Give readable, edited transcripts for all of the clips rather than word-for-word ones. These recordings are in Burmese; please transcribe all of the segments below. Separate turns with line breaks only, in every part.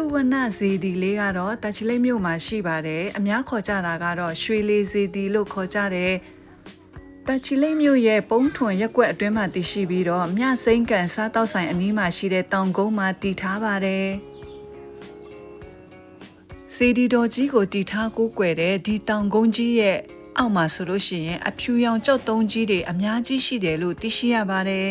သူဝနဇေဒီလေးကတော့တချလိတ်မြို့မှာရှိပါတယ်အများခေါ်ကြတာကတော့ရွှေလေးဇေဒီလို့ခေါ်ကြတယ်တချလိတ်မြို့ရဲ့ပုံးထွန်ရက်ကွက်အတွင်းမှာတည်ရှိပြီးတော့မြစိမ့်ကန်စားတောက်ဆိုင်အနီးမှာရှိတဲ့တောင်ကုန်းမှာတည်ထားပါတယ်စေဒီတော်ကြီးကိုတည်ထားကိုးကွယ်တဲ့ဒီတောင်ကုန်းကြီးရဲ့အောက်မှာဆိုလို့ရှိရင်အဖြူရောင်ကြောက်တုံးကြီးတွေအများကြီးရှိတယ်လို့သိရှိရပါတယ်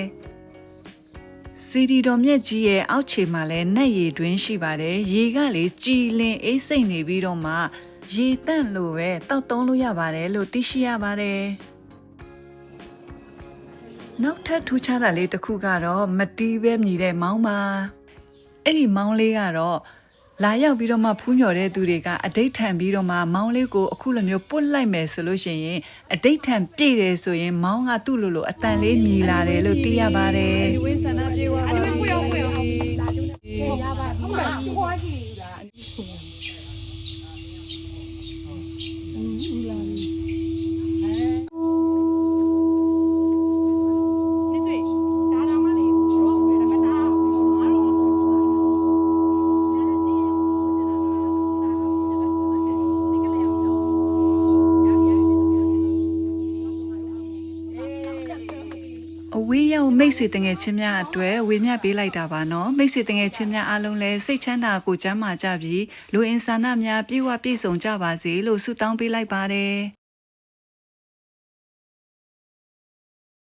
စီဒီတော်မြက်ကြီးရဲ့အောက်ခြေမှာလည်းနက်ရည်တွင်းရှိပါတယ်ရေကလေကြည်လင်အေးစိမ့်နေပြီးတော့မှရေတန့်လို့ပဲတောက်သုံးလို့ရပါတယ်လို့သိရှိရပါတယ်နောက်ထပ်ထူးခြားတာလေးတစ်ခုကတော့မတီးပဲမြည်တဲ့မောင်းပါအဲ့ဒီမောင်းလေးကတော့လာရောက်ပြီးတော့မှဖူးမြော်တဲ့သူတွေကအတိတ်ထံပြီးတော့မှမောင်းလေးကိုအခုလိုမျိုးပုတ်လိုက်မယ်ဆိုလို့ရှိရင်အတိတ်ထံပြည့်တယ်ဆိုရင်မောင်းကသူ့လိုအတန်လေးမြည်လာတယ်လို့သိရပါတယ်
ဒီဝင်းဆန္ဒပြေသွားပါပြီ။ရပါဘူး။ခွာကြည့်တာ။လာပြီ။
အဝေးရောက်မိတ်ဆွေတငယ်ချင်းများအတွက်ဝေမျှပေးလိုက်တာပါနော်မိတ်ဆွေတငယ်ချင်းများအားလုံးလည်းစိတ်ချမ်းသာကိုကျန်းမာကြပြီးလူအင်ဆန္ဒများပြည့်ဝပြည့်စုံကြပါစေလို့ဆုတောင်းပေးလိုက်ပါတယ်